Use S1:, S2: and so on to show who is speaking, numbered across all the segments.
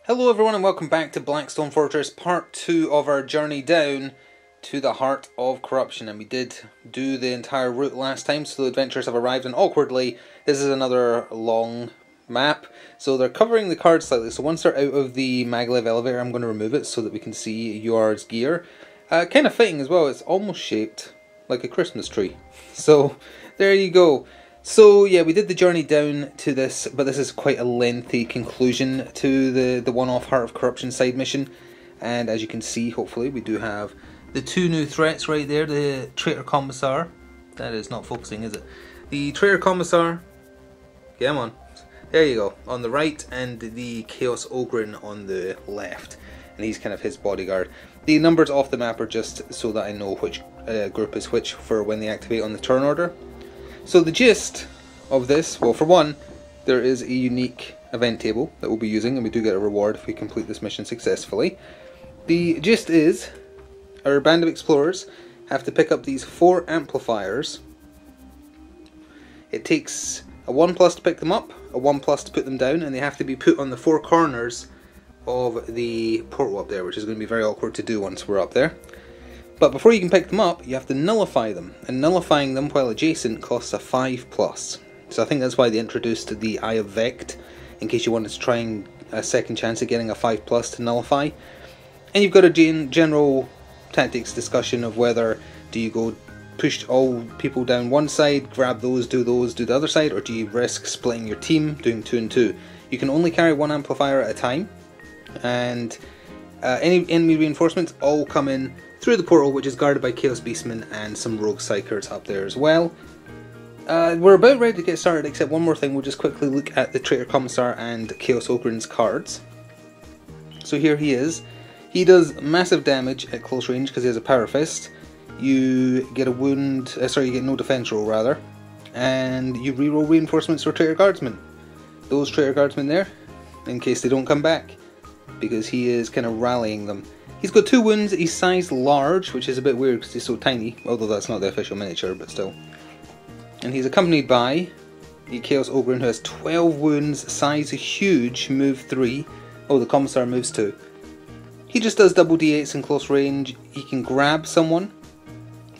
S1: Hello everyone and welcome back to Blackstone Fortress, part 2 of our journey down to the heart of corruption. And we did do the entire route last time, so the adventurers have arrived, and awkwardly, this is another long map. So they're covering the cards slightly, so once they're out of the maglev elevator, I'm going to remove it so that we can see UR's gear. Kind of fitting as well, it's almost shaped like a Christmas tree. So there you go. So yeah, we did the journey down to this, but this is quite a lengthy conclusion to the one-off Heart of Corruption side mission. And as you can see, hopefully, we do have the two new threats right there. The Traitor Commissar. That is not focusing, is it? The Traitor Commissar. Come on. There you go. On the right, and the Chaos Ogren on the left. And he's kind of his bodyguard. The numbers off the map are just so that I know which group is which for when they activate on the turn order. So the gist of this, well, for one, there is a unique event table that we'll be using, and we do get a reward if we complete this mission successfully. The gist is, our band of explorers have to pick up these 4 amplifiers. It takes a 1+ to pick them up, a 1+ to put them down, and they have to be put on the 4 corners of the portal up there, which is going to be very awkward to do once we're up there. But before you can pick them up, you have to nullify them, and nullifying them while adjacent costs a 5+. So I think that's why they introduced the Eye of Vect, in case you wanted to try a second chance at getting a 5+ to nullify. And you've got a general tactics discussion of whether do you go push all people down one side, grab those, do the other side, or do you risk splitting your team, doing 2 and 2. You can only carry 1 amplifier at a time, and any enemy reinforcements all come in through the portal, which is guarded by Chaos Beastmen and some Rogue Psychers up there as well. We're about ready to get started, except one more thing. We'll just quickly look at the Traitor Commissar and Chaos Ogren's cards. So here he is. He does massive damage at close range because he has a Power Fist. You get a wound, you get no defense roll rather, and you reroll reinforcements for Traitor Guardsmen. Those Traitor Guardsmen there, in case they don't come back, because he is kind of rallying them. He's got 2 wounds. He's sized large, which is a bit weird because he's so tiny, although that's not the official miniature, but still. And he's accompanied by the Chaos Ogren, who has 12 wounds, size huge, move 3. Oh, the Commissar moves 2. He just does double d8s in close range. He can grab someone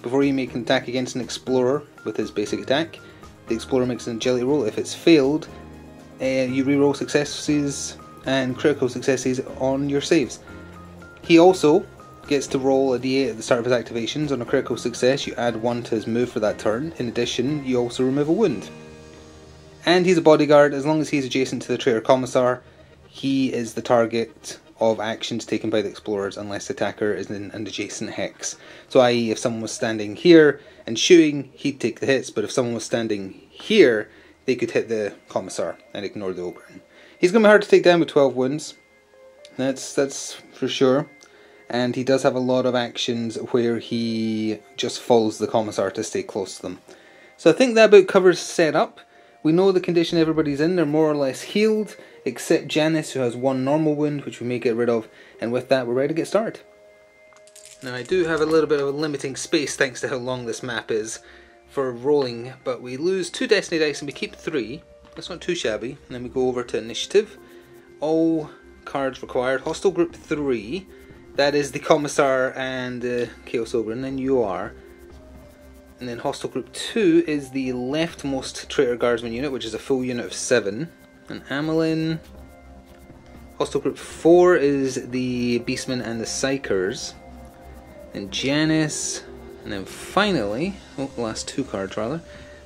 S1: before he make an attack against an Explorer with his basic attack. The Explorer makes an agility roll. If it's failed, you reroll successes and critical successes on your saves. He also gets to roll a d8 at the start of his activations. On a critical success, you add 1 to his move for that turn. In addition, you also remove a wound. And he's a bodyguard. As long as he's adjacent to the Traitor Commissar, he is the target of actions taken by the explorers unless the attacker is in an adjacent hex. So i.e. if someone was standing here and shooting, he'd take the hits, but if someone was standing here, they could hit the Commissar and ignore the Ogren. He's going to be hard to take down with 12 wounds. That's for sure. And he does have a lot of actions where he just follows the Commissar to stay close to them. So I think that about covers setup. We know the condition everybody's in. They're more or less healed, except Janice, who has 1 normal wound, which we may get rid of. And with that, we're ready to get started. Now I do have a little bit of a limiting space, thanks to how long this map is, for rolling. But we lose 2 Destiny Dice and we keep 3. That's not too shabby. And then we go over to Initiative. All cards required. Hostile Group 3. That is the Commissar and Chaos Ogren, and you are. And then Hostile Group 2 is the leftmost Traitor Guardsman unit, which is a full unit of 7. And Amelin. Hostile Group 4 is the Beastmen and the Psychers. And Janice. And then finally, the last 2 cards rather,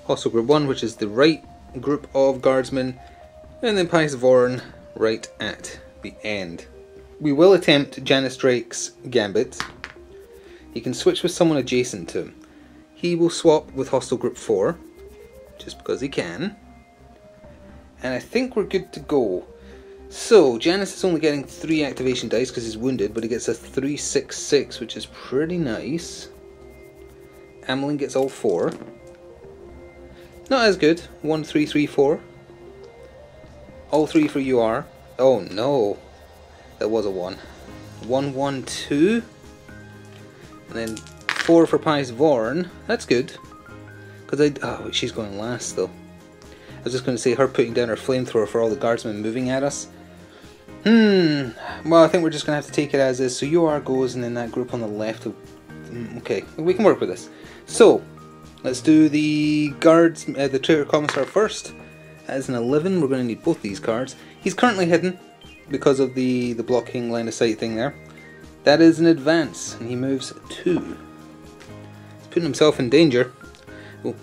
S1: Hostile Group 1, which is the right group of Guardsmen. And then Pies Vorn right at the end. We will attempt Janice Drake's Gambit. He can switch with someone adjacent to him. He will swap with Hostile Group 4, just because he can. And I think we're good to go. So, Janice is only getting 3 activation dice because he's wounded, but he gets a 3-6-6, which is pretty nice. Amelin gets all 4. Not as good. 1-3-3-4. All 3 for UR. Oh no. That was a 1. 1-1-2. And then 4 for Pies Vorn. That's good. Oh, she's going last though. I was just going to say her putting down her flamethrower for all the guardsmen moving at us. Well, I think we're just going to have to take it as is. So UR goes, and then that group on the left. Okay, we can work with this. So, let's do the guards, the traitor commissar first. As an 11, we're going to need both these cards. He's currently hidden because of the blocking line of sight thing there. That is an advance, and he moves 2. He's putting himself in danger. Oh,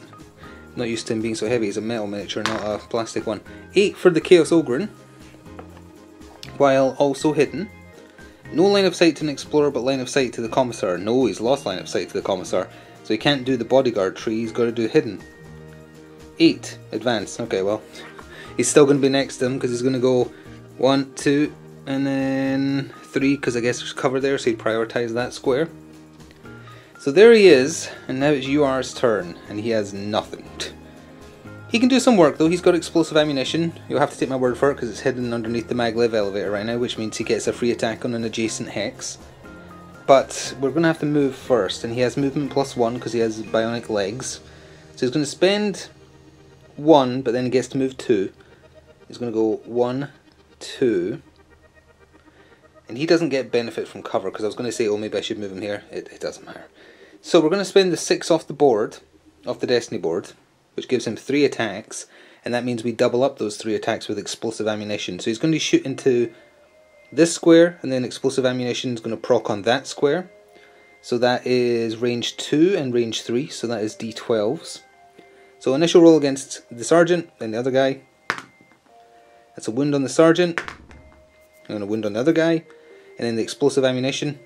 S1: not used to him being so heavy. He's a metal miniature, not a plastic one. 8 for the Chaos Ogren, while also hidden. No line of sight to an explorer, but line of sight to the commissar. No, he's lost line of sight to the commissar, so he can't do the bodyguard tree. He's got to do hidden. 8 advance. Okay, well, he's still going to be next to him because he's going to go 1, 2, and then 3, because I guess there's cover there, so he'd prioritise that square. So there he is, and now it's UR's turn, and he has nothing. He can do some work though. He's got explosive ammunition. You'll have to take my word for it because it's hidden underneath the maglev elevator right now, which means he gets a free attack on an adjacent hex. But we're going to have to move first, and he has movement +1 because he has bionic legs. So he's going to spend 1, but then he gets to move 2. He's going to go 1, 2, and he doesn't get benefit from cover because I was going to say, oh, maybe I should move him here. It doesn't matter. So we're going to spend the 6 off the board, off the Destiny board, which gives him 3 attacks, and that means we double up those 3 attacks with explosive ammunition. So he's going to shoot into this square, and then explosive ammunition is going to proc on that square. So that is range 2 and range 3, so that is D12s. So initial roll against the sergeant, then the other guy. That's a wound on the sergeant, and a wound on the other guy, and then the explosive ammunition.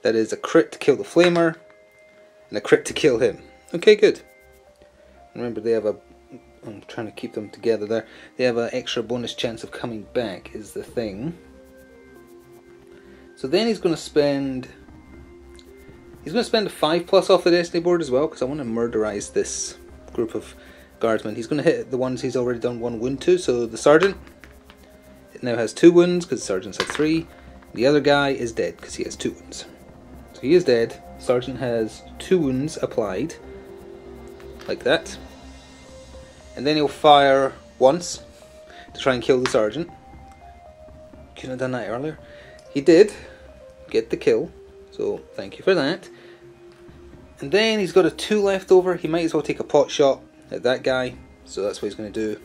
S1: That is a crit to kill the flamer, and a crit to kill him. Okay, good. Remember, they have a... I'm trying to keep them together there. They have an extra bonus chance of coming back, is the thing. So then he's going to spend... He's going to spend a 5+ off the Destiny board as well, because I want to murderize this group of guardsmen. He's going to hit the ones he's already done 1 wound to. So the sergeant, it now has 2 wounds, because the sergeant's had 3. The other guy is dead, because he has 2 wounds. So he is dead. Sergeant has 2 wounds applied. Like that. And then he'll fire once to try and kill the sergeant. Couldn't have done that earlier. He did get the kill, so thank you for that. And then he's got a 2 left over. He might as well take a pot shot at that guy, so that's what he's going to do.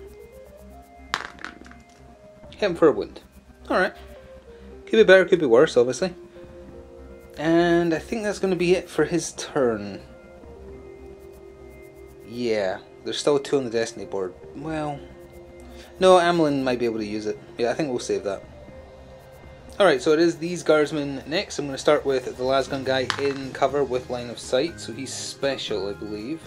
S1: Hit him for a wound. Alright. Could be better, could be worse, obviously. And I think that's going to be it for his turn. Yeah, there's still 2 on the Destiny board. Well, no, Amelin might be able to use it. Yeah, I think we'll save that. Alright, so it is these guardsmen next. I'm going to start with the lasgun guy in cover with line of sight. So he's special, I believe.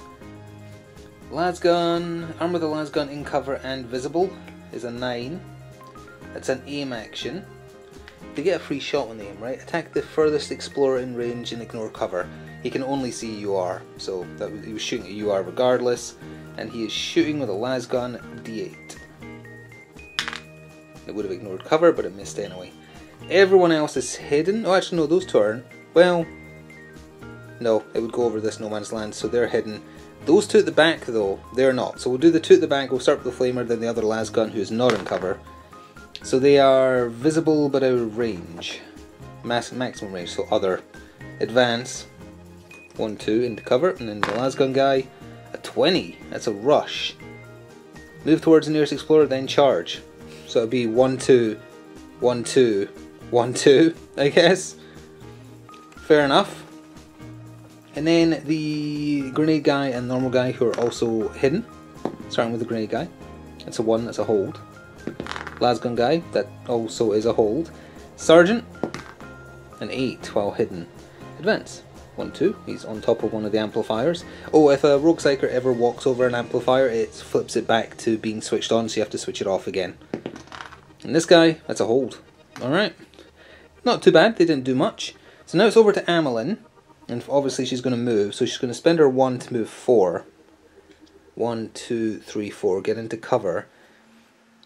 S1: Lasgun, arm with a lasgun in cover and visible is a 9. That's an aim action. They get a free shot when they aim, right? Attack the furthest explorer in range and ignore cover. He can only see UR, so he was shooting at UR regardless, and he is shooting with a lasgun D8. It would have ignored cover, but it missed anyway. Everyone else is hidden. Oh, actually, no, those 2 aren't. Well, no, it would go over this no man's land, so they're hidden. Those 2 at the back, though, they're not. So we'll do the 2 at the back. We'll start with the flamer, then the other lasgun who is not in cover. So they are visible but out of range. Maximum range, so other. Advance. 1, 2 into cover, and then the lasgun guy, a 20. That's a rush. Move towards the nearest explorer, then charge. So it'd be 1, 2, 1, 2, 1, 2, I guess. Fair enough. And then the grenade guy and normal guy who are also hidden. Starting with the grenade guy. That's a 1, that's a hold. Lasgun guy, that also is a hold. Sergeant, an 8 while hidden. Advance. 1, 2, he's on top of one of the amplifiers. Oh, if a rogue psyker ever walks over an amplifier, it flips it back to being switched on, so you have to switch it off again. And this guy, that's a hold. Alright. Not too bad, they didn't do much. So now it's over to Amelin, and obviously she's going to move, so she's going to spend her 1 to move 4. 1, 2, 3, 4, get into cover,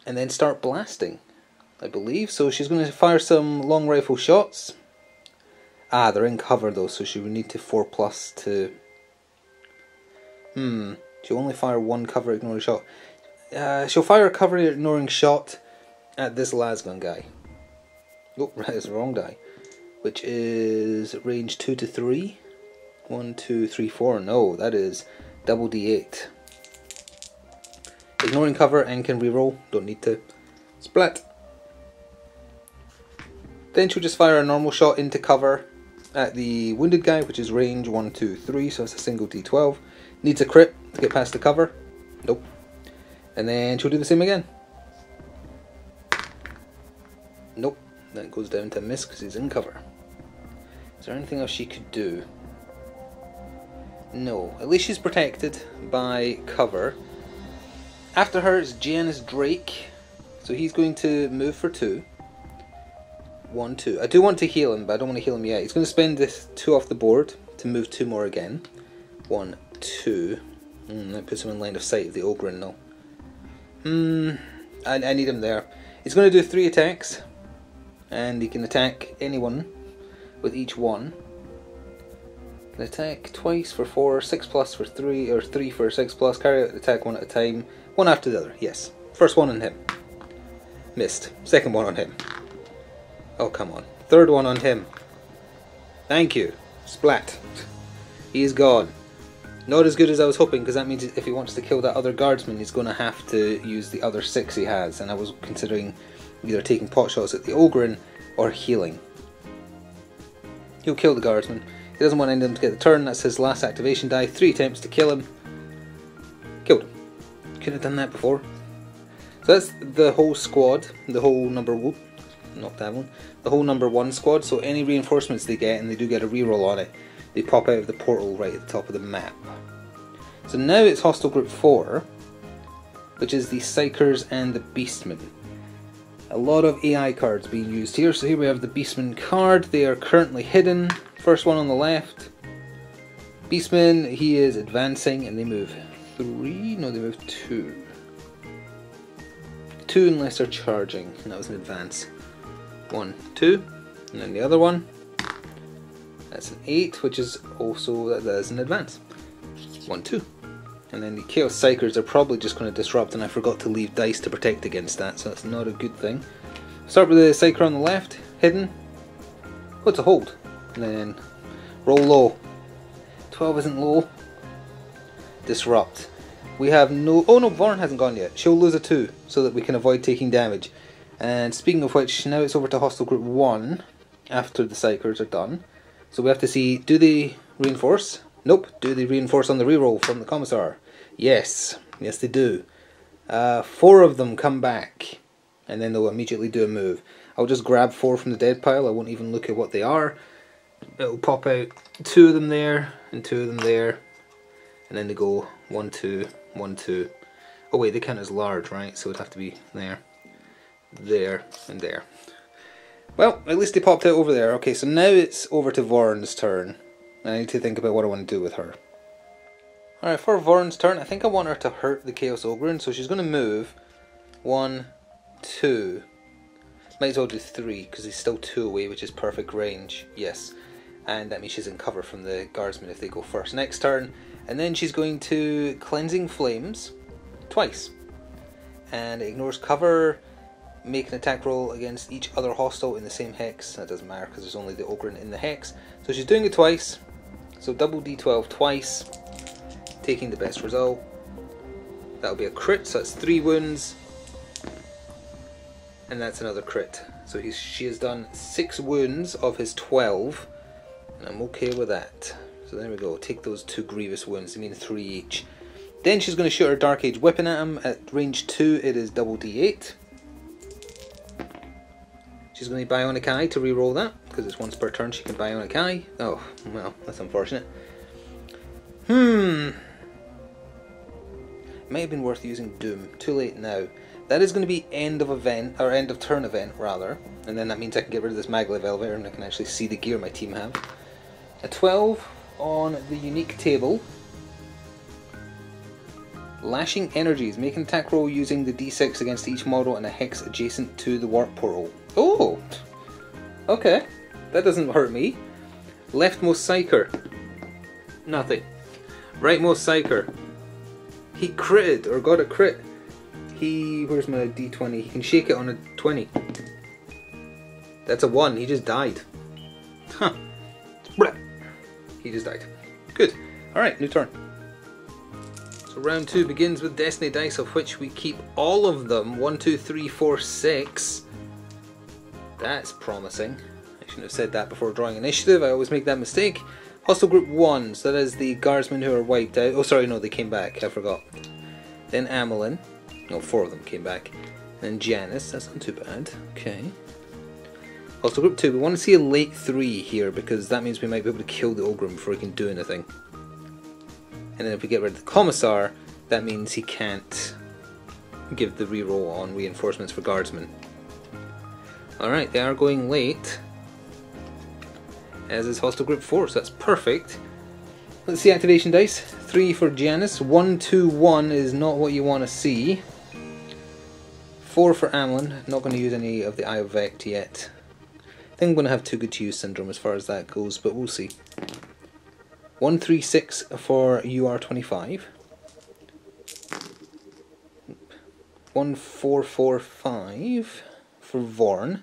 S1: and then start blasting, I believe. So she's going to fire some long rifle shots. Ah, they're in cover though, so she would need to 4+ to... She'll only fire 1 cover ignoring shot. She'll fire a cover ignoring shot at this lasgun guy. Oh, right, it's the wrong die. Which is range 2 to 3. 1, 2, 3, 4. No, that is double D8. Ignoring cover and can reroll. Don't need to. Splat. Then she'll just fire a normal shot into cover at the wounded guy, which is range 1, 2, 3, so it's a single D12. Needs a crit to get past the cover. Nope. And then she'll do the same again. Nope. Then it goes down to miss because he's in cover. Is there anything else she could do? No. At least she's protected by cover. After her is Janus Drake. So he's going to move for 2. 1, 2. I do want to heal him, but I don't want to heal him yet. He's going to spend this 2 off the board to move 2 more again. 1, 2. That puts him in line of sight of the Ogryn though. I need him there. He's going to do 3 attacks. And he can attack anyone with each one. Can attack twice for 4, 6 plus for 3, or 3 for 6 plus. Carry out the attack one at a time. One after the other, yes. First one on him. Missed. Second one on him. Oh, come on. Third one on him. Thank you. Splat. He is gone. Not as good as I was hoping, because that means if he wants to kill that other guardsman, he's going to have to use the other 6 he has. And I was considering either taking pot shots at the Ogryn or healing. He'll kill the guardsman. He doesn't want any of them to get the turn. That's his last activation die. 3 attempts to kill him. Killed him. Couldn't have done that before. So that's the whole squad. The whole number... Whoop, not that one. The whole number 1 squad. So any reinforcements they get, and they do get a reroll on it, they pop out of the portal right at the top of the map. So now it's Hostile Group 4, which is the Psychers and the Beastmen. A lot of AI cards being used here. So here we have the Beastman card. They are currently hidden. First one on the left. Beastman, he is advancing, and they move 3. No, they move 2. 2 unless they're charging. And that was an advance. 1, 2. And then the other one. That's an 8, which is also that is an advance. 1, 2. And then the Chaos Psychers are probably just going to disrupt, and I forgot to leave dice to protect against that, so that's not a good thing. Start with the Psyker on the left, hidden. Oh, it's a hold. And then roll low. 12 isn't low. Disrupt. We have no... Oh no, Vorn hasn't gone yet. She'll lose a 2, so that we can avoid taking damage. And speaking of which, now it's over to Hostile Group 1, after the Psychers are done. So we have to see, do they reinforce? Nope. Do they reinforce on the reroll from the Commissar? Yes. Yes, they do. 4 of them come back, and then they'll immediately do a move. I'll just grab 4 from the dead pile. I won't even look at what they are. It'll pop out 2 of them there, and 2 of them there. And then they go 1, 2, 1, 2. Oh wait, they count as large, right? So it'd have to be there, there, and there. Well, at least they popped out over there. Okay, so now it's over to Vorn's turn. I need to think about what I want to do with her. Alright, for Vorn's turn, I think I want her to hurt the Chaos Ogryn, so she's going to move 1, 2. Might as well do 3, because he's still 2 away, which is perfect range. Yes. And that means she's in cover from the guardsmen if they go first. Next turn, and then she's going to Cleansing Flames twice. And it ignores cover. Make an attack roll against each other hostile in the same hex. That doesn't matter because there's only the Ogryn in the hex. So she's doing it twice. So double D12 twice. Taking the best result. That'll be a crit, so that's 3 wounds. And that's another crit. So she has done 6 wounds of his 12. And I'm okay with that. So there we go. Take those 2 grievous wounds. I mean 3 each. Then she's going to shoot her Dark Age weapon at him. At range 2 it is double D8. She's going to Bionic Eye to reroll that, because it's once per turn she can Bionic Eye. Oh, well, that's unfortunate. It may have been worth using Doom. Too late now. That is going to be end of event, or end of turn event, rather. And then that means I can get rid of this Maglev Elevator and I can actually see the gear my team have. A 12 on the unique table. Lashing Energies. Make an attack roll using the D6 against each model and a hex adjacent to the warp portal. Oh! Okay. That doesn't hurt me. Leftmost Psyker. Nothing. Rightmost Psyker. He critted, or got a crit. Where's my D20? He can shake it on a 20. That's a 1. He just died. Huh. He just died. Good. Alright, new turn. So round 2 begins with Destiny dice, of which we keep all of them. 1, 2, 3, 4, 6. That's promising. I shouldn't have said that before drawing initiative. I always make that mistake. Hostile Group 1. So that is the guardsmen who are wiped out. Oh, sorry, no, they came back. I forgot. Then Amelin. No, 4 of them came back. And Janice. That's not too bad. Okay. Hostile Group 2. We want to see a late 3 here, because that means we might be able to kill the Ogre before he can do anything. And then if we get rid of the Commissar, that means he can't give the reroll on reinforcements for guardsmen. Alright, they are going late, as is Hostile Group 4, so that's perfect. Let's see activation dice. 3 for Janice. 1, 2, 1 is not what you want to see. 4 for Amelin. Not going to use any of the Eye of Vect yet. I think I'm going to have too good to use syndrome as far as that goes, but we'll see. 1, 3, 6 for UR25. 1, 4, 4, 5 for Vorn,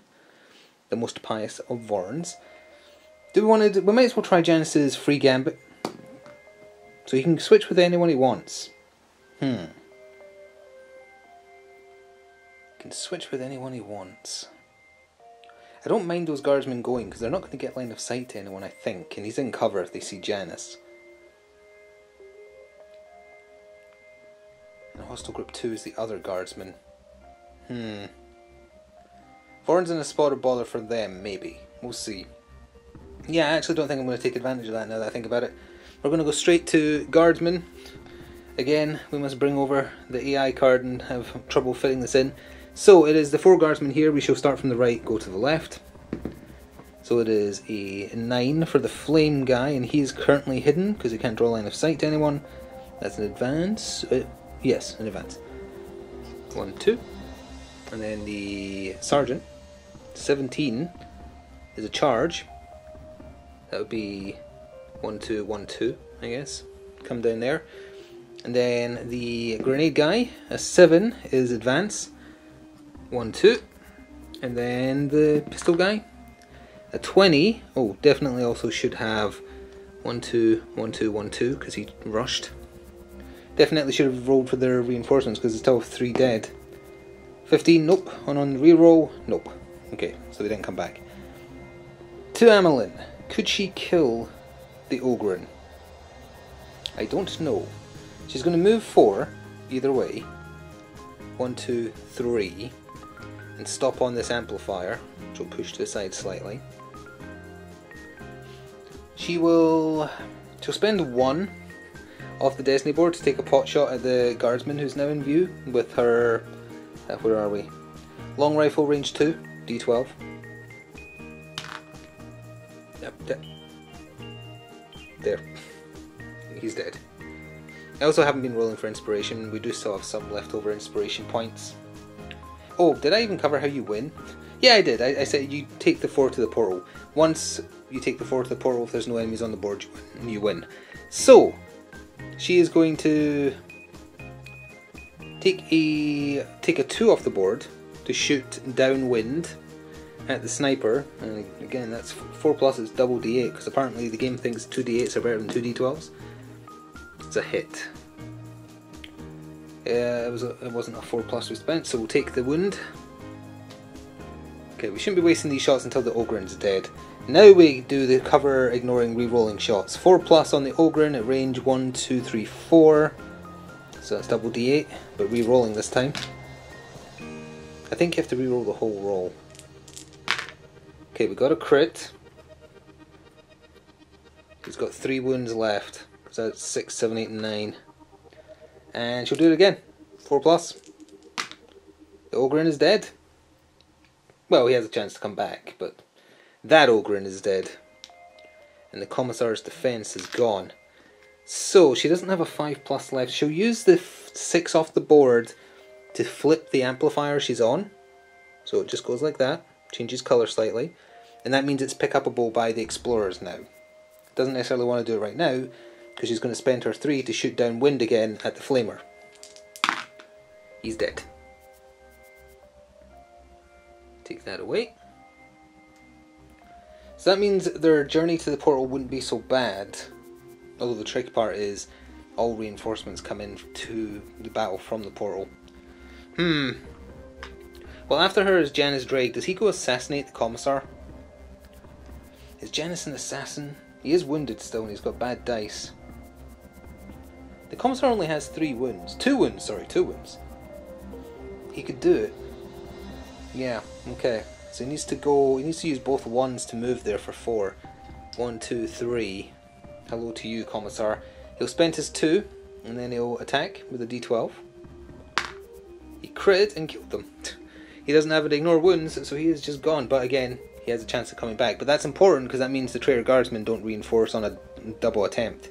S1: the most pious of Vorns. Do we want to? We might as well try Janice's free gambit, so he can switch with anyone he wants. Can switch with anyone he wants. I don't mind those guardsmen going, because they're not going to get line of sight to anyone, I think, and he's in cover if they see Janice. And Hostile Group 2 is the other guardsman. Vorn's in a spot of bother for them, maybe. We'll see. Yeah, I actually don't think I'm going to take advantage of that now that I think about it. We're going to go straight to guardsmen. Again, we must bring over the AI card and have trouble fitting this in. So it is the 4 guardsmen here. We shall start from the right, go to the left. So it is a 9 for the flame guy, and he is currently hidden because he can't draw line of sight to anyone. That's an advance. Yes, an advance. 1, 2. And then the sergeant, 17, is a charge. That would be 1, 2, 1, 2, I guess. Come down there. And then the grenade guy, a 7, is advance. 1, 2, and then the pistol guy, a 20. Oh, definitely also should have 1, 2, 1, 2, 1, 2 because he rushed. Definitely should have rolled for their reinforcements because it's still 3 dead. 15, nope. On the reroll, nope. Okay, so they didn't come back. To Amelin, could she kill the Ogren? I don't know. She's going to move 4 either way. 1, 2, 3. And stop on this amplifier, which will push to the side slightly. She'll spend 1 off the Destiny board to take a pot shot at the guardsman who's now in view with her, where are we? Long rifle range 2, D12. Yep, there. He's dead. I also haven't been rolling for inspiration. We do still have some leftover inspiration points. Oh, did I even cover how you win? Yeah, I did. I said you take the 4 to the portal. Once you take the 4 to the portal, if there's no enemies on the board, you win. So, she is going to take a 2 off the board to shoot downwind at the sniper. And again, that's 4 plus is double D8, because apparently the game thinks 2 D8s are better than 2 D12s. It's a hit. It wasn't a 4 plus we spent, so we'll take the wound. Okay, we shouldn't be wasting these shots until the Ogren's dead. Now we do the cover ignoring re-rolling shots. 4 plus on the Ogren at range 1, 2, 3, 4. So that's double D8, but re-rolling this time. I think you have to re-roll the whole roll. Okay, we got a crit. He's got 3 wounds left. So that's 6, 7, 8, and 9. And she'll do it again. 4 plus. The Ogren is dead. Well, he has a chance to come back, but that Ogren is dead. And the Commissar's defense is gone. So, she doesn't have a 5 plus left. She'll use the 6 off the board to flip the amplifier she's on. So it just goes like that. Changes colour slightly. And that means it's pick-upable by the Explorers now. Doesn't necessarily want to do it right now, because she's going to spend her 3 to shoot down wind again at the Flamer. He's dead. Take that away. So that means their journey to the portal wouldn't be so bad. Although the tricky part is all reinforcements come in to the battle from the portal. Well, after her is Janus Drake. Does he go assassinate the Commissar? Is Janus an assassin? He is wounded still and he's got bad dice. The Commissar only has 3 wounds. 2 wounds, sorry, 2 wounds. He could do it. Yeah, okay. So he needs to use both ones to move there for 4. 1, 2, 3. Hello to you, Commissar. He'll spend his 2, and then he'll attack with a d12. He critted and killed them. He doesn't have to ignore wounds, so he is just gone. But again, he has a chance of coming back. But that's important, because that means the traitor guardsmen don't reinforce on a double attempt.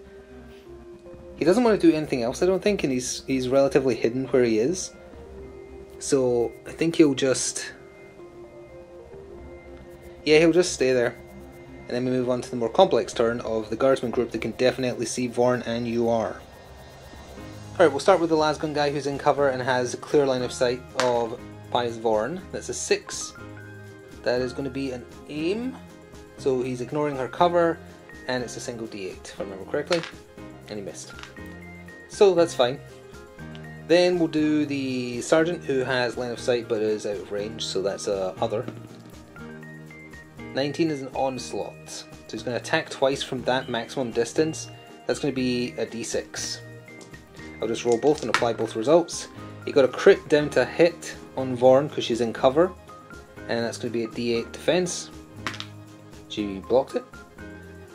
S1: He doesn't want to do anything else, I don't think, and he's relatively hidden where he is. So I think he'll just... yeah, he'll just stay there. And then we move on to the more complex turn of the guardsman group that can definitely see Vorn and UR. Alright, we'll start with the lasgun guy who's in cover and has a clear line of sight of Pius Vorn. That's a 6. That is going to be an aim. So he's ignoring her cover, and it's a single d8, if I remember correctly. And he missed. So that's fine. Then we'll do the sergeant who has line of sight but is out of range, so that's a other. 19 is an onslaught, so he's going to attack twice from that maximum distance. That's going to be a d6. I'll just roll both and apply both results. He got a crit down to a hit on Vorn because she's in cover, and that's going to be a d8 defense. She blocked it.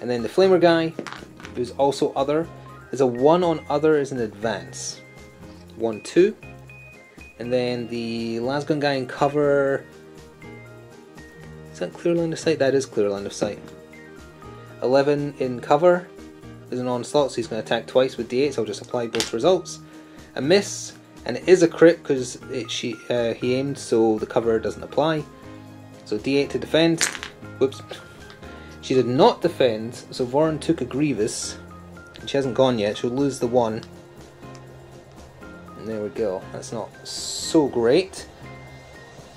S1: And then the flamer guy, who's also other, is a 1 on other is an advance. 1, 2. And then the lasgun guy in cover... is that clear line of sight? That is clear line of sight. 11 in cover is an onslaught, so he's going to attack twice with d8, so I'll just apply both results. A miss, and it is a crit because he aimed, so the cover doesn't apply. So d8 to defend. Whoops. She did not defend, so Vorn took a Grievous. She hasn't gone yet, she'll lose the 1. And there we go, that's not so great.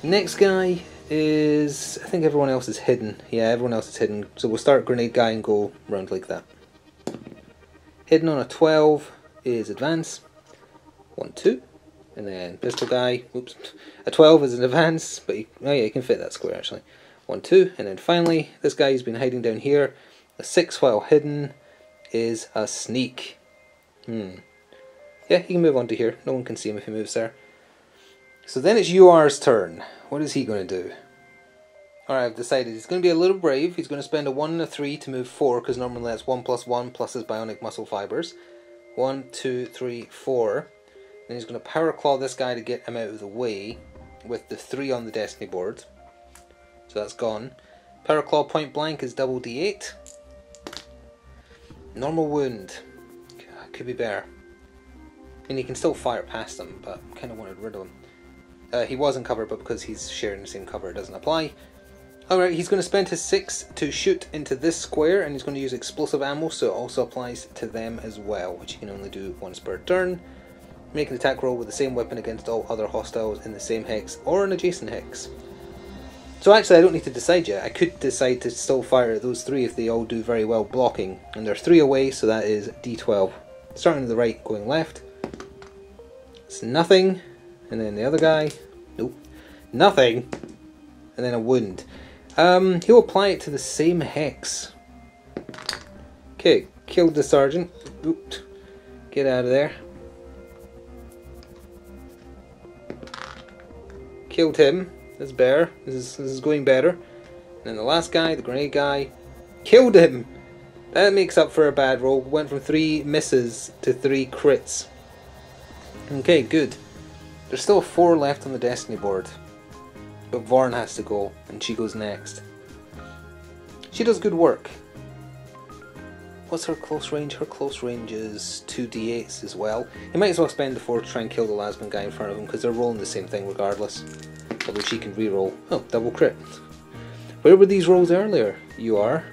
S1: Next guy is... I think everyone else is hidden. Yeah, everyone else is hidden. So we'll start grenade guy and go round like that. Hidden on a 12 is advance. 1, 2. And then pistol guy. Oops. A 12 is an advance, but oh yeah, you can fit that square actually. 1, 2. And then finally, this guy who's been hiding down here. A 6 while hidden is a sneak. Yeah, he can move on to here. No one can see him if he moves there. So then it's UR's turn. What is he going to do? Alright, I've decided he's going to be a little brave. He's going to spend a 1 and a 3 to move 4, because normally that's 1 plus 1 plus his bionic muscle fibers. 1, 2, 3, 4. Then he's going to power claw this guy to get him out of the way with the 3 on the destiny board. So that's gone. Power claw point blank is double d8. Normal wound. Could be better. I mean, he can still fire past them, but I kind of wanted rid of him. He was in cover, but because he's sharing the same cover, it doesn't apply. Alright, he's going to spend his 6 to shoot into this square, and he's going to use explosive ammo, so it also applies to them as well, which he can only do once per turn. Make an attack roll with the same weapon against all other hostiles in the same hex or an adjacent hex. So actually, I don't need to decide yet. I could decide to still fire at those 3 if they all do very well blocking. And there are 3 away, so that is d12. Starting to the right, going left. It's nothing. And then the other guy. Nope. Nothing. And then a wound. He'll apply it to the same hex. Okay, killed the sergeant. Oop. Get out of there. Killed him. That's better. This is going better. And then the last guy, the grenade guy, killed him. That makes up for a bad roll. Went from 3 misses to 3 crits. Okay, good. There's still 4 left on the destiny board. But Vorn has to go, and she goes next. She does good work. What's her close range? Her close range is 2d8s as well. You might as well spend the 4 to try and kill the lasman guy in front of him, because they're rolling the same thing regardless. Although she can re-roll. Oh, double crit. Where were these rolls earlier? You are.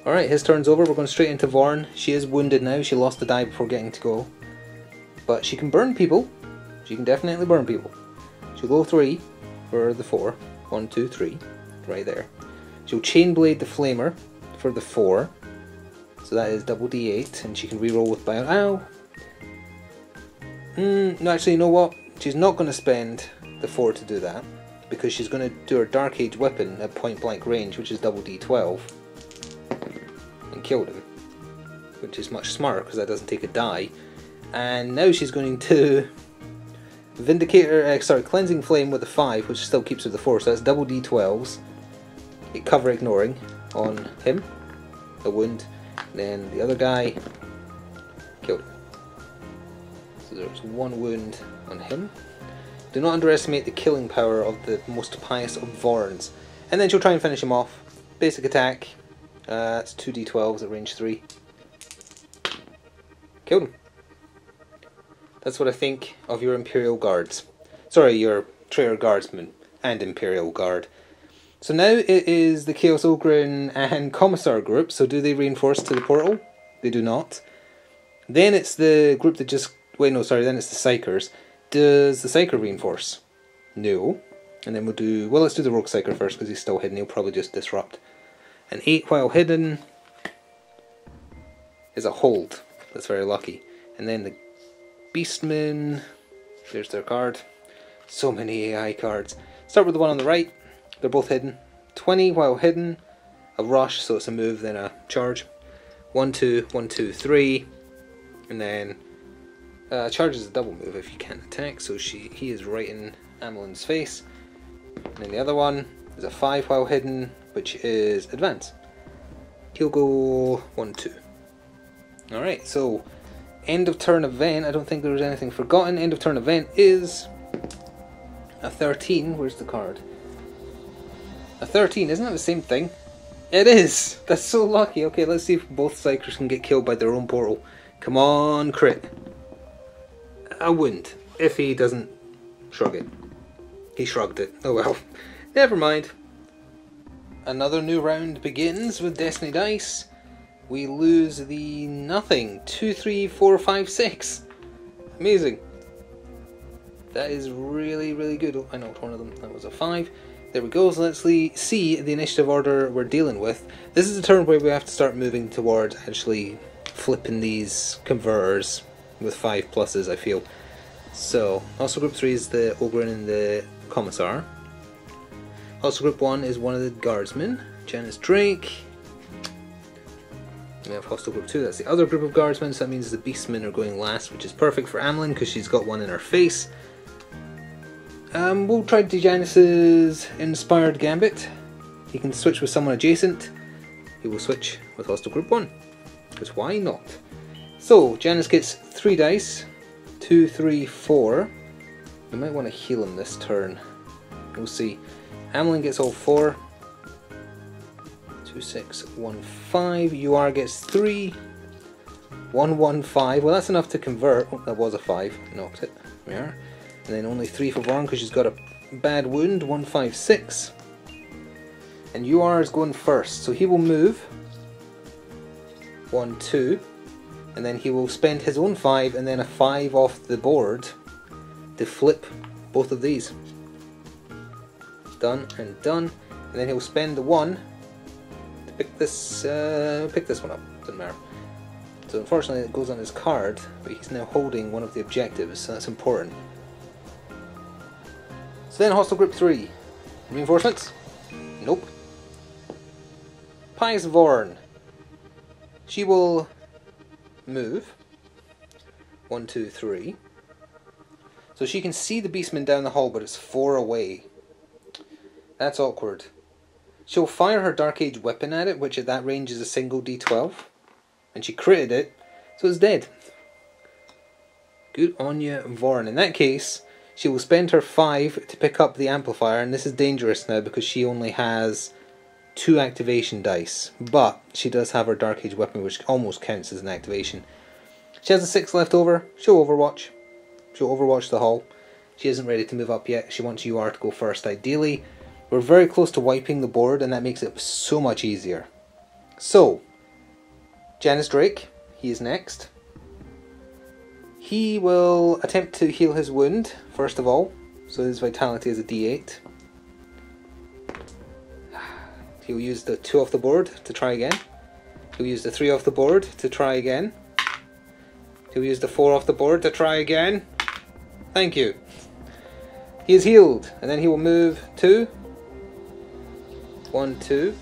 S1: Alright, his turn's over. We're going straight into Vorn. She is wounded now. She lost the die before getting to go. But she can burn people. She can definitely burn people. She'll go 3 for the 4. 1, 2, 3. Right there. She'll Chain Blade the Flamer for the 4. So that is double D8, and she can reroll with Bio. Ow! No, actually, you know what? She's not going to spend the 4 to do that, because she's going to do her Dark Age weapon at point blank range, which is double D12, and kill him, which is much smarter because that doesn't take a die. And now she's going to Cleansing Flame with a 5, which still keeps her the 4, so that's double D12s. Cover ignoring on him, a wound, then the other guy killed him. So there's 1 wound on him. Do not underestimate the killing power of the most pious of Vorns. And then she'll try and finish him off. Basic attack, it's 2d12s at range 3. Killed him. That's what I think of your Imperial Guards. Sorry, your Traitor Guardsmen and Imperial Guard. So now it is the Chaos Ogryn and Commissar group, so do they reinforce to the portal? They do not. Then it's the group that just... Wait, no, sorry, then it's the Psychers. Does the Psyker reinforce? No. And then we'll do... Well, let's do the Rogue Psyker first, because he's still hidden. He'll probably just disrupt. An 8 while hidden is a hold. That's very lucky. And then the Beastmen... There's their card. So many AI cards. Start with the one on the right. They're both hidden. 20 while hidden. A rush, so it's a move, then a charge. 1, 2, 1, 2, 3. And then charge is a double move if you can't attack, so he is right in Amelin's face. And then the other one is a 5 while hidden, which is advance. He'll go 1, 2. Alright, so end of turn event. I don't think there was anything forgotten. End of turn event is a 13. Where's the card? A 13, isn't that the same thing? It is! That's so lucky. Okay, let's see if both Psychers can get killed by their own portal. Come on, crit. I wouldn't, if he doesn't shrug it. He shrugged it. Oh well. Never mind. Another new round begins with Destiny Dice. We lose the nothing. 2, 3, 4, 5, 6. Amazing. That is really, really good. Oh, I knocked one of them. That was a 5. There we go, so let's see the initiative order we're dealing with. This is the turn where we have to start moving towards actually flipping these converters with 5 pluses, I feel. So, also group 3 is the Ogryn and the Commissar. Also group 1 is one of the Guardsmen, Janice Drake. We have hostile group 2, that's the other group of Guardsmen, so that means the Beastmen are going last, which is perfect for Amelin because she's got one in her face. We'll try Janice's Inspired Gambit. He can switch with someone adjacent. He will switch with hostile group 1, because why not? So, Janice gets 3 dice, 2, 3, 4. We might want to heal him this turn. We'll see. Amelin gets all 4. 2, 6, 1, 5. UR gets 3. 1, 1, 5. Well, that's enough to convert. Oh, that was a 5. Knocked it. There we are. And then only 3 for Vaughn because she's got a bad wound. 1, 5, 6. And UR is going first, so he will move. 1, 2. And then he will spend his own 5 and then a 5 off the board to flip both of these. Done and done. And then he'll spend the 1 to pick this one up. Doesn't matter. So unfortunately it goes on his card, but he's now holding one of the objectives, so that's important. So then hostile group 3. Reinforcements? Nope. Pious Vorn. She will move. 1, 2, 3. So she can see the Beastman down the hall, but it's 4 away. That's awkward. She'll fire her Dark Age weapon at it, which at that range is a single D12. And she critted it, so it's dead. Good on you, Vorn. In that case, she will spend her 5 to pick up the amplifier, and this is dangerous now because she only has 2 activation dice. But she does have her Dark Age weapon, which almost counts as an activation. She has a 6 left over. She'll overwatch. She'll overwatch the hall. She isn't ready to move up yet. She wants UR to go first, ideally. We're very close to wiping the board, and that makes it so much easier. So, Janice Drake, he is next. He will attempt to heal his wound, first of all. So his vitality is a D8. He'll use the 2 off the board to try again. He'll use the 3 off the board to try again. He'll use the 4 off the board to try again. Thank you. He is healed, and then he will move 2. 1, 2.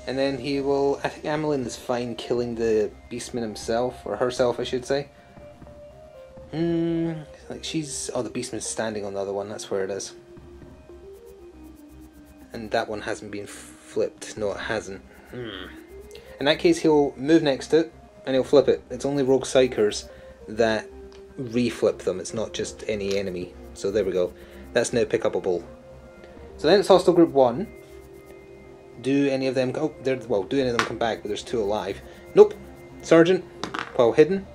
S1: And then he will... I think Amelin is fine killing the Beastman himself, or herself I should say. Like she's... Oh, the Beastman's standing on the other one, that's where it is. And that one hasn't been flipped. No, it hasn't. In that case, he'll move next to it, and he'll flip it. It's only Rogue Psychers that reflip them. It's not just any enemy. So there we go. That's now pick-upable. So then it's Hostile Group 1. Do any of them... Oh, well, do any of them come back, but there's 2 alive. Nope. Sergeant, while hidden.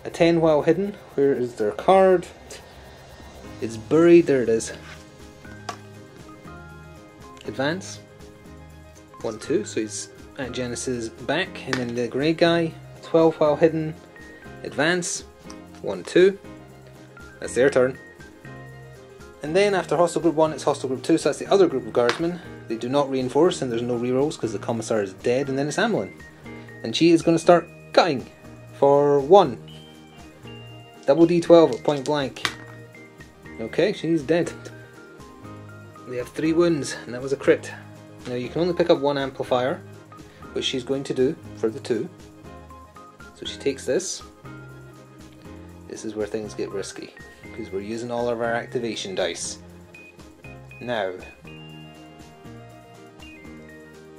S1: A 10 while hidden. Where is their card? It's buried. There it is. Advance. 1, 2. So he's at Genesis back. And then the grey guy. 12 while hidden. Advance. 1, 2. That's their turn. And then after Hostile Group 1, it's Hostile Group 2. So that's the other group of guardsmen. They do not reinforce, and there's no rerolls because the Commissar is dead. And then it's Amelin. And she is going to start cutting for 1. Double D12 at point blank. Okay, she's dead. They have 3 wounds, and that was a crit. Now you can only pick up 1 amplifier, which she's going to do for the 2. So she takes this. This is where things get risky, because we're using all of our activation dice. Now,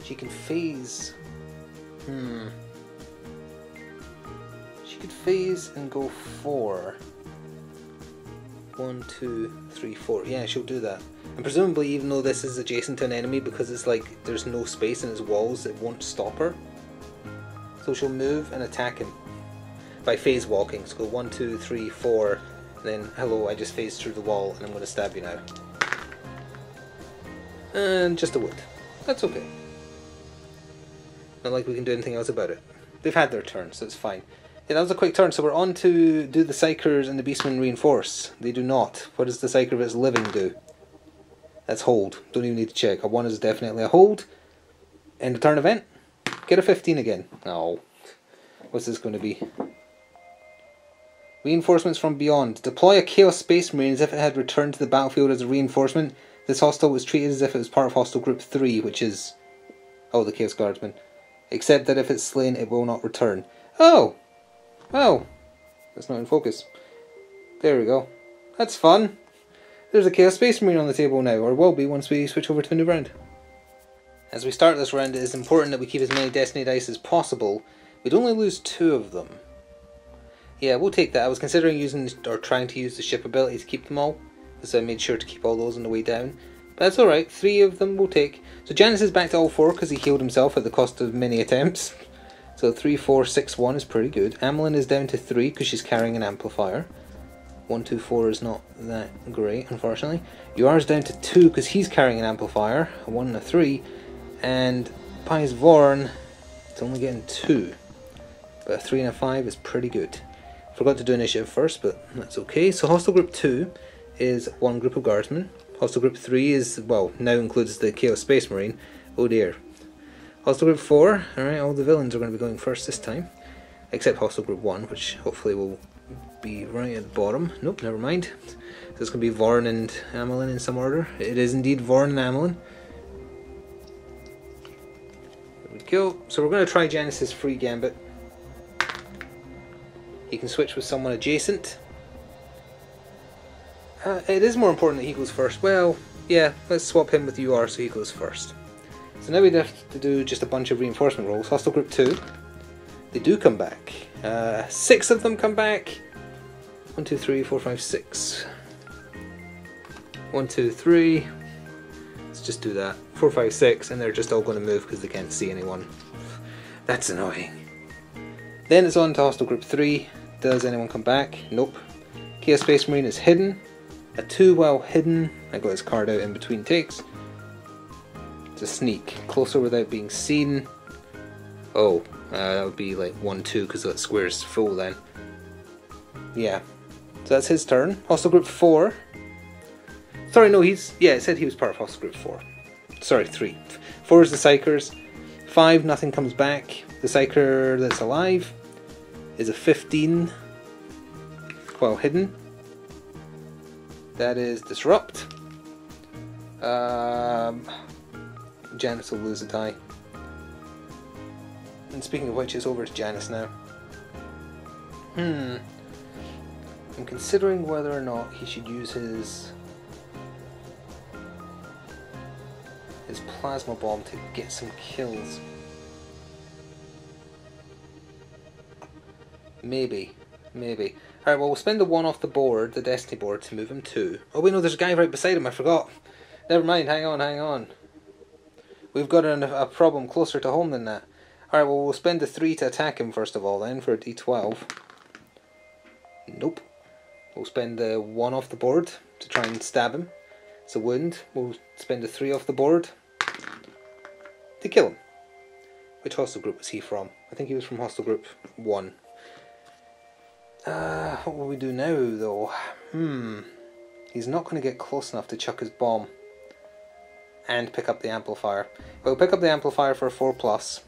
S1: she can phase. She could phase and go 4. 1, 2, 3, 4. Yeah, she'll do that. And presumably, even though this is adjacent to an enemy, because it's like there's no space in its walls, it won't stop her. So she'll move and attack him by phase walking. So go 1, 2, 3, 4, and then hello, I just phased through the wall and I'm going to stab you now. And just a wound. That's okay. Not like we can do anything else about it. They've had their turn, so it's fine. Yeah, that was a quick turn, so we're on to do the Psychers and the Beastmen reinforce. They do not. What does the Psyker if it's living do? That's hold. Don't even need to check. A 1 is definitely a hold. End of turn event. Get a 15 again. Oh. What's this going to be? Reinforcements from beyond. Deploy a Chaos Space Marine as if it had returned to the battlefield as a reinforcement. This hostile was treated as if it was part of Hostile Group 3, which is... Oh, the Chaos Guardsman. Except that if it's slain, it will not return. Oh! Well, that's not in focus. There we go. That's fun. There's a Chaos Space Marine on the table now, or will be once we switch over to a new round. As we start this round, it is important that we keep as many Destiny dice as possible. We'd only lose 2 of them. Yeah, we'll take that. I was considering using, or trying to use the ship ability to keep them all, so I made sure to keep all those on the way down. But that's alright, 3 of them we'll take. So Janus is back to all 4 because he healed himself at the cost of many attempts. So 3, 4, 6, 1 is pretty good. Amelin is down to 3 because she's carrying an amplifier. 1, 2, 4 is not that great, unfortunately. Yuar is down to 2 because he's carrying an amplifier. A 1 and a 3. And Pies Vorn, it's only getting 2. But a 3 and a 5 is pretty good. Forgot to do initiative first, but that's okay. So Hostile Group 2 is 1 group of guardsmen. Hostile Group 3 is, well, now includes the Chaos Space Marine. Oh dear. Hostile Group 4, alright, all the villains are going to be going first this time. Except Hostile Group 1, which hopefully will be right at the bottom. Nope, never mind. So it's going to be Vorn and Amelin in some order. It is indeed Vorn and Amelin. There we go. So we're going to try Genesis free Gambit. He can switch with someone adjacent. It is more important that he goes first. Well, yeah, let's swap him with UR so he goes first. So now we have to do just a bunch of reinforcement rolls. Hostile Group 2. They do come back. 6 of them come back. 1, 2, 3, 4, 5, 6. 1, 2, 3. Let's just do that. 4, 5, 6, and they're just all going to move because they can't see anyone. That's annoying. Then it's on to Hostile Group 3. Does anyone come back? Nope. Chaos Space Marine is hidden. A 2 while hidden. I got his card out in between takes. It's a sneak. Closer without being seen. Oh, that would be like 1, 2 because that square's full then. Yeah. So that's his turn. Hostile Group 4. Sorry, no, yeah, it said he was part of Hostile Group 4. Sorry, 3. 4 is the Psychers. 5, nothing comes back. The Psyker that's alive is a 15 while hidden. That is Disrupt. Janice will lose a die. And speaking of which, it's over to Janice now. I'm considering whether or not he should use his plasma bomb to get some kills. Maybe. Alright, well, we'll spend the 1 off the board, the Destiny board, to move him 2. Oh wait, no, there's a guy right beside him, I forgot. Never mind, hang on. We've got a problem closer to home than that. Alright, well, we'll spend the 3 to attack him first of all then, for a d12. Nope. We'll spend the 1 off the board to try and stab him. It's a wound. We'll spend the 3 off the board to kill him. Which hostile group was he from? I think he was from hostile group 1. What will we do now, though? He's not going to get close enough to chuck his bomb and pick up the amplifier. We'll pick up the amplifier for a 4+. So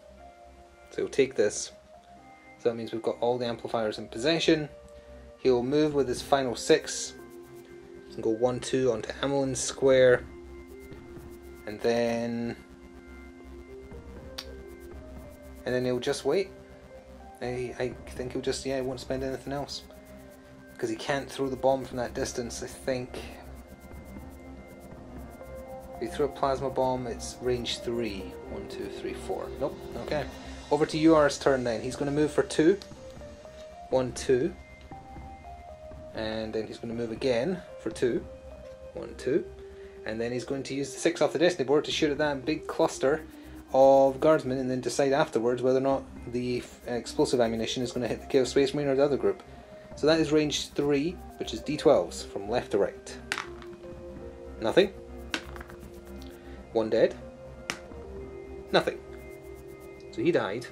S1: he'll take this. So that means we've got all the amplifiers in possession. He'll move with his final 6. He can go 1-2 onto Amelin's square. And then he'll just wait. I think he'll just, he won't spend anything else. Because he can't throw the bomb from that distance, I think. If he threw a plasma bomb, it's range 3. 1, 2, 3, 4. Nope, okay. Over to UR's turn then. He's going to move for 2. 1, 2. And then he's going to move again for 2. 1, 2. And then he's going to use the 6 off the Destiny board to shoot at that big cluster of guardsmen and then decide afterwards whether or not the explosive ammunition is going to hit the Chaos Space Marine or the other group. So that is range 3, which is d12s from left to right. Nothing. 1 dead. Nothing. So he died,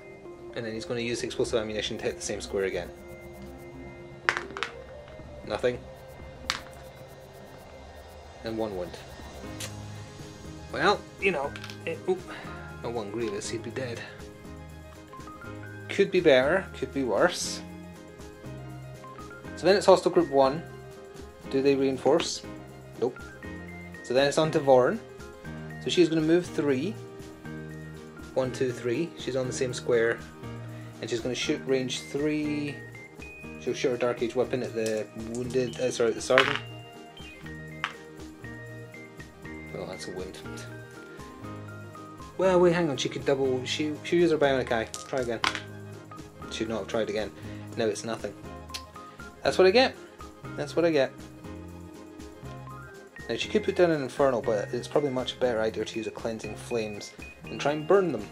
S1: and then he's going to use the explosive ammunition to hit the same square again. Nothing. And 1 wound. Well, you know, not 1 Grievous, he'd be dead. Could be better, could be worse. So then it's hostile group 1. Do they reinforce? Nope. So then it's on to Vorn. So she's going to move 3. 1, 2, 3. She's on the same square. And she's going to shoot range 3. She'll shoot her Dark Age weapon at the wounded, the sergeant. Oh, that's a wound. Well, wait, hang on, she could double, she'll use her bionic eye. Try again. Should not have tried again. No, it's nothing. That's what I get. That's what I get. Now, she could put down an Infernal, but it's probably a much better idea to use a Cleansing Flames and try and burn them.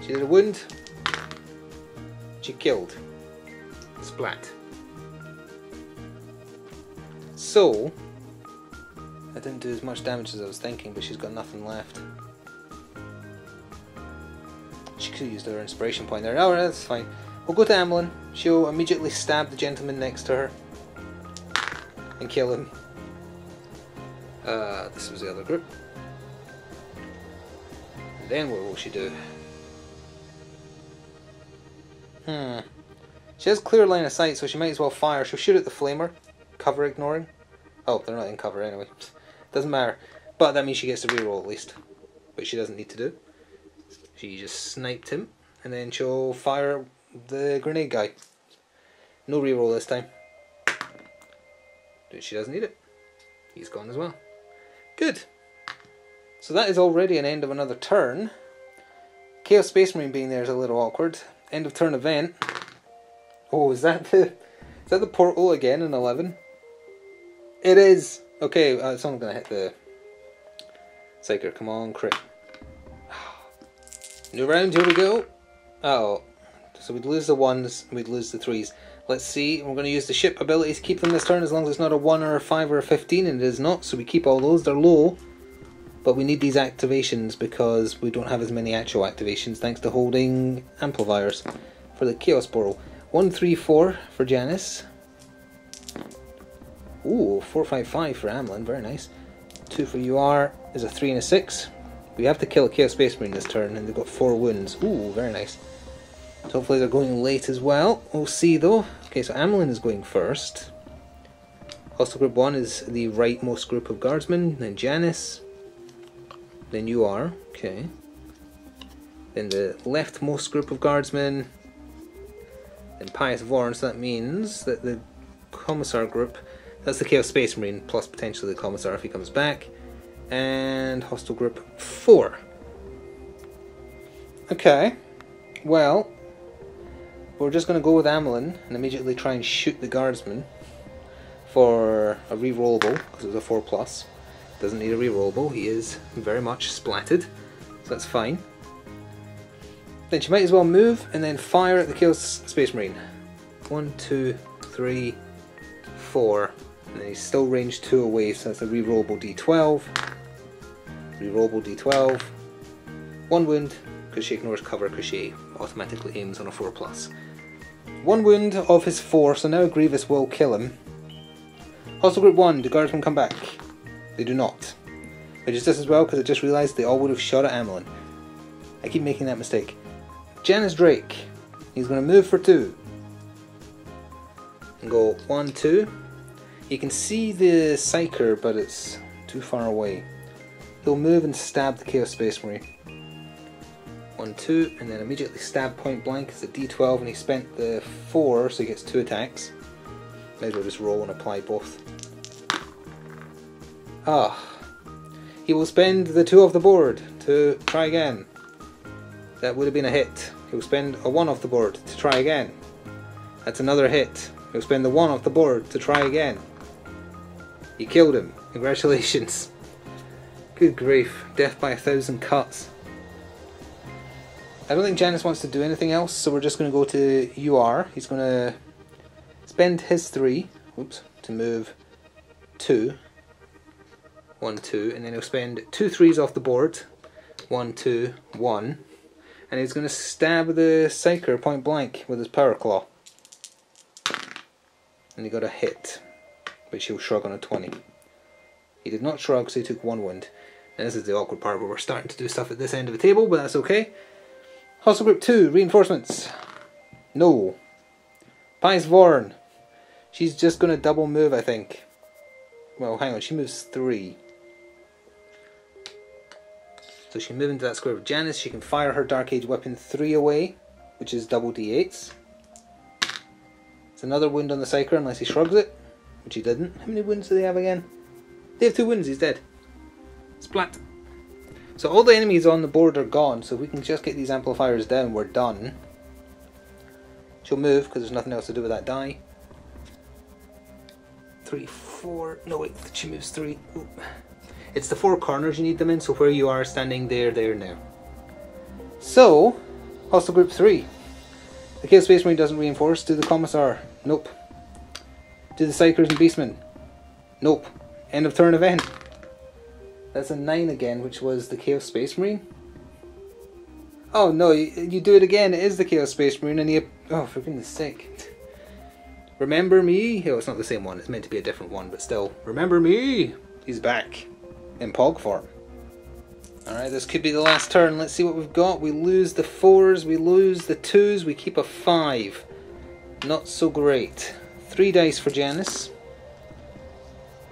S1: She did a wound. She killed. Splat. So, I didn't do as much damage as I was thinking, but she's got nothing left. She could have used her inspiration point there. Alright, that's fine. We'll go to Amelin. She'll immediately stab the gentleman next to her and kill him. This was the other group. And then what will she do? She has clear line of sight, so she might as well fire. She'll shoot at the flamer. Cover ignoring. Oh, they're not in cover anyway. Doesn't matter. But that means she gets to reroll at least. Which she doesn't need to do. She just sniped him. And then she'll fire the grenade guy. No reroll this time. But she doesn't need it. He's gone as well. Good. So that is already an end of another turn. Chaos Space Marine being there is a little awkward. End of turn event. Oh, is that the portal again in 11? It is! Okay, it's only going to hit the Psyker. Come on, crit. New round, here we go. Uh-oh. So we'd lose the 1s, we'd lose the 3s. Let's see, we're going to use the ship abilities to keep them this turn as long as it's not a 1 or a 5 or a 15, and it is not, so we keep all those. They're low, but we need these activations because we don't have as many actual activations thanks to holding amplifiers for the Chaos Portal. 1, 3, 4 for Janice. Ooh, 4, 5, 5 for Amelin, very nice. 2 for UR is a 3 and a 6. We have to kill a Chaos Space Marine this turn, and they've got 4 wounds. Ooh, very nice. So hopefully they're going late as well. We'll see though. Okay, so Amelin is going first. Hostile Group 1 is the rightmost group of guardsmen, then Janice, then you are, okay. Then the leftmost group of guardsmen, then Pious Vorn, so that means that the Commissar group, that's the Chaos Space Marine, plus potentially the Commissar if he comes back, and Hostile Group 4. Okay, well, we're just going to go with Amelin and immediately try and shoot the guardsman for a rerollable, because it was a 4+. Doesn't need a rerollable, he is very much splatted, so that's fine. Then she might as well move and then fire at the Chaos Space Marine. 1, 2, 3, 4, and then he's still range 2 away, so that's a rerollable D12. Rerollable D12. 1 wound, because she ignores cover because she automatically aims on a 4+. 1 wound of his 4, so now Grievous will kill him. Hostile Group 1, do guardsmen come back? They do not. Which is just as well because I just realised they all would have shot at Amelin. I keep making that mistake. Janice Drake. He's going to move for 2. And go 1, 2. You can see the Psyker, but it's too far away. He'll move and stab the Chaos Space Marine. 1, 2, and then immediately stab point blank. It's a D12 and he spent the 4, so he gets 2 attacks. Might as well just roll and apply both. Ah. He will spend the 2 off the board to try again. That would have been a hit. He'll spend a 1 off the board to try again. That's another hit. He'll spend the 1 off the board to try again. You killed him. Congratulations. Good grief. Death by 1,000 cuts. I don't think Janice wants to do anything else, so we're just going to go to UR. He's going to spend his 3, to move 2. 1, 2, and then he'll spend 2 3s off the board. 1, 2, 1. And he's going to stab the Psyker point blank with his Power Claw. And he got a hit, which he'll shrug on a 20. He did not shrug, so he took 1 wound. And this is the awkward part where we're starting to do stuff at this end of the table, but that's okay. Hostile Group 2, reinforcements. No. Pious Vorn. She's just going to double move, I think. Well, hang on, she moves 3. So she can move into that square with Janice. She can fire her Dark Age weapon 3 away, which is double D8s. It's another wound on the Psyker unless he shrugs it, which he didn't. How many wounds do they have again? They have 2 wounds, he's dead. Splat. So all the enemies on the board are gone, so if we can just get these amplifiers down, we're done. She'll move, because there's nothing else to do with that die. 3, 4, no wait, she moves 3. Ooh. It's the 4 corners you need them in, so where you are standing there now. So, Hostile Group 3. The Chaos Space Marine doesn't reinforce. Do the Commissar? Nope. Do the Psychers and Beastmen? Nope. End of turn event. That's a 9 again, which was the Chaos Space Marine. Oh no, you do it again, it is the Chaos Space Marine, and you... Oh, for goodness sake. Remember me? Oh, it's not the same one, it's meant to be a different one, but still. Remember me? He's back. In Pog form. Alright, this could be the last turn. Let's see what we've got. We lose the 4s, we lose the 2s, we keep a 5. Not so great. 3 dice for Janice.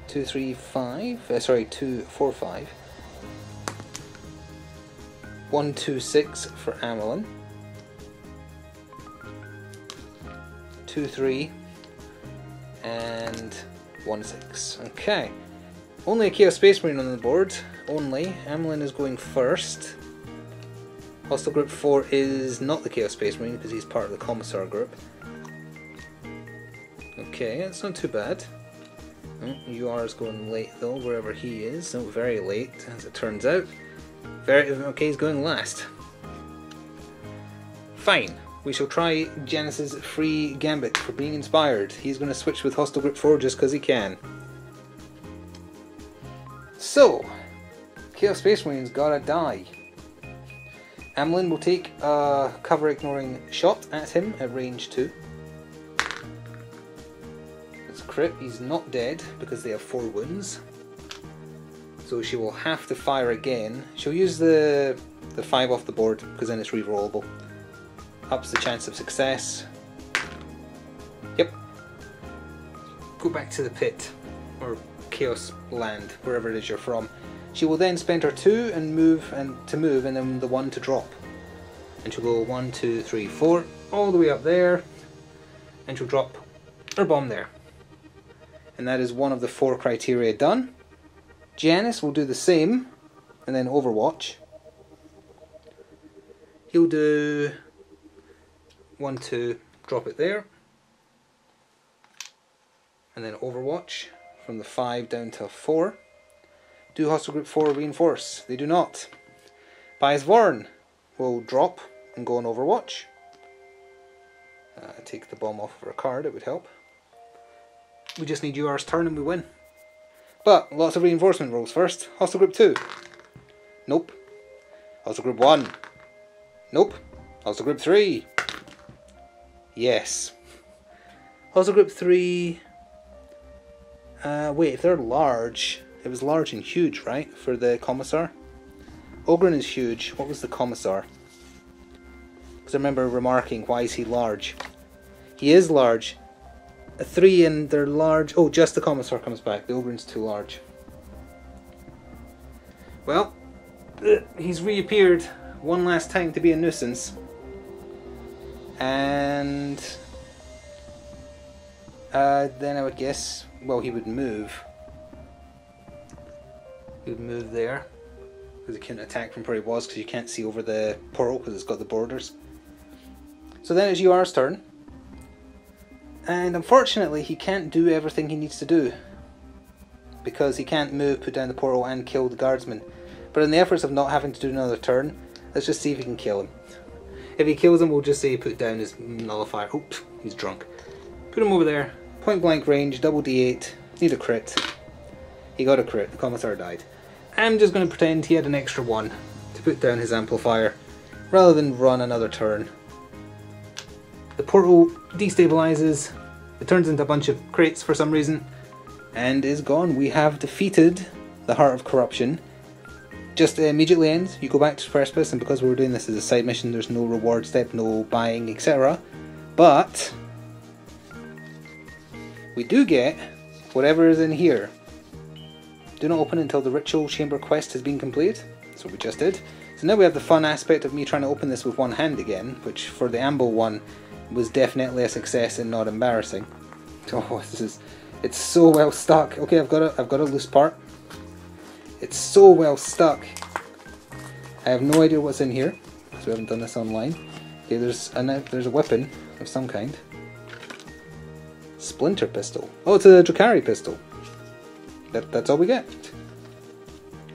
S1: 2, 3, 5. 2, 4, 5. 1, 2, 6 for Amelin. 2, 3. And 1, 6. Okay. Only a Chaos Space Marine on the board. Only. Amelin is going first. Hostile Group 4 is not the Chaos Space Marine because he's part of the Commissar group. Okay, that's not too bad. UR is going late though, wherever he is. Oh, very late, as it turns out. Okay, he's going last. Fine. We shall try Janice's free gambit for being inspired. He's going to switch with Hostile Group 4 just because he can. So, Chaos Space Marine's gotta die. Amelin will take a cover ignoring shot at him at range 2. It's a crit, he's not dead because they have 4 wounds. So she will have to fire again. She'll use the 5 off the board, because then it's re-rollable. Ups the chance of success. Yep. Go back to the pit, or Chaos Land, wherever it is you're from. She will then spend her 2 and move, and then the 1 to drop. And she'll go 1, 2, 3, 4, all the way up there, and she'll drop her bomb there. And that is one of the 4 criteria done. Giannis will do the same, and then Overwatch. He'll do 1, 2, drop it there, and then Overwatch from the 5 down to 4. Do Hostile Group 4 reinforce? They do not. Bias Vorn will drop and go on Overwatch. Take the bomb off of her card, it would help. We just need UR's turn and we win. But lots of reinforcement rolls first. Hostile Group 2. Nope. Hostile Group 1. Nope. Hostile Group 3. Yes. Hostile Group 3. Wait, if they're large, it was large and huge, right? For the Commissar? Ogryn is huge. What was the Commissar? Because I remember remarking, why is he large? He is large. A 3 and they're large. Oh, just the Commissar comes back. The Ogryn's too large. Well, he's reappeared one last time to be a nuisance. And then I would guess, well, he would move. He would move there. Because he couldn't attack from where he was, because you can't see over the portal because it's got the borders. So then it's UR's turn. And unfortunately he can't do everything he needs to do. Because he can't move, put down the portal and kill the guardsman. But in the efforts of not having to do another turn, let's just see if he can kill him. If he kills him, we'll just say he put down his nullifier. Oops, he's drunk. Put him over there. Point blank range, double D8. Need a crit. He got a crit. The Commissar died. I'm just going to pretend he had an extra 1 to put down his amplifier, rather than run another turn. The portal destabilizes. It turns into a bunch of crates for some reason, and is gone. We have defeated the Heart of Corruption. Just immediately ends. You go back to Precipice, and because we were doing this as a side mission, there's no reward step, no buying, etc. But we do get whatever is in here. Do not open until the Ritual Chamber quest has been completed. That's what we just did. So now we have the fun aspect of me trying to open this with one hand again, which for the Amble one was definitely a success and not embarrassing. Oh, it's so well stuck. Okay, I've got a loose part. It's so well stuck. I have no idea what's in here, because we haven't done this online. Okay, there's a weapon of some kind. Splinter pistol. Oh, it's a Drakari pistol. That's all we get.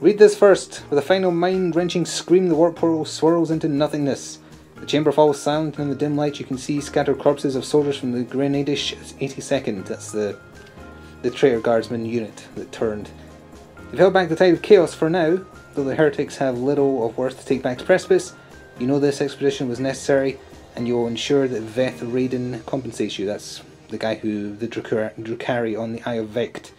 S1: Read this first. With a final mind-wrenching scream, the warp portal swirls into nothingness. The chamber falls silent, and in the dim light you can see scattered corpses of soldiers from the Grenadish 82nd. That's the traitor guardsman unit that turned. You've held back the tide of chaos for now, though the heretics have little of worth to take back to Precipice. You know this expedition was necessary, and you will ensure that Veth Raiden compensates you. That's the guy who, the Drakari on the Eye of Vecht.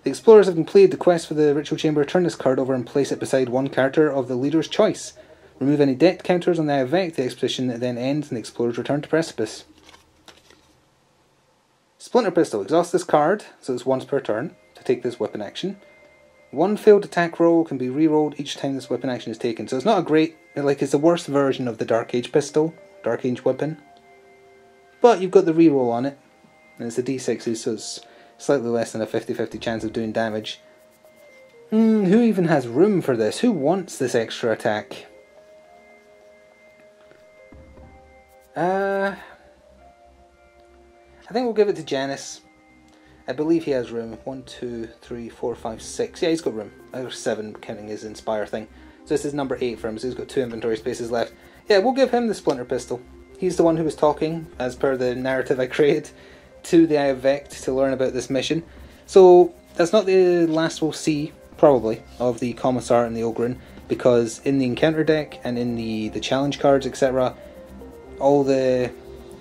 S1: The explorers have completed the quest for the Ritual Chamber. Turn this card over and place it beside one character of the leader's choice. Remove any debt counters on the Eye of Vecht. The expedition then ends and the explorers return to Precipice. Splinter Pistol. Exhaust this card, so it's once per turn, to take this weapon action. One failed attack roll can be re-rolled each time this weapon action is taken. So it's not a great, like it's the worst version of the Dark Age pistol, Dark Age weapon. But you've got the re-roll on it, and it's a D6, so it's slightly less than a 50-50 chance of doing damage. Who even has room for this? Who wants this extra attack? I think we'll give it to Janice. I believe he has room. 1, 2, 3, 4, 5, 6. Yeah, he's got room. There's 7 counting his Inspire thing. So this is number 8 for him, so he's got 2 inventory spaces left. Yeah, we'll give him the Splinter Pistol. He's the one who was talking, as per the narrative I created, to the Eye of Vecht to learn about this mission. So that's not the last we'll see, probably, of the Commissar and the Ogryn, because in the encounter deck and in the challenge cards, etc., all the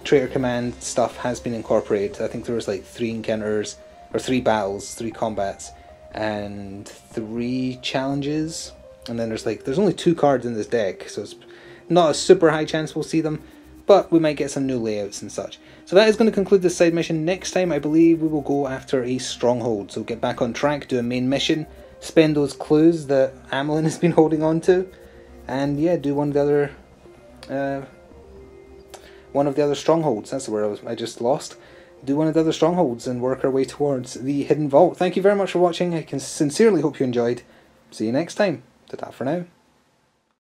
S1: Traitor Command stuff has been incorporated. I think there was like 3 encounters, or 3 battles, 3 combats, and 3 challenges. And then there's only 2 cards in this deck, so it's not a super high chance we'll see them, but we might get some new layouts and such. So that is going to conclude this side mission. Next time I believe we will go after a stronghold, so get back on track, do a main mission, spend those clues that Amelin has been holding on to, and yeah, do one of the other strongholds. That's the word I just lost. Do one of the other strongholds and work our way towards the hidden vault. Thank you very much for watching. I can sincerely hope you enjoyed. See you next time. Ta-ta for now.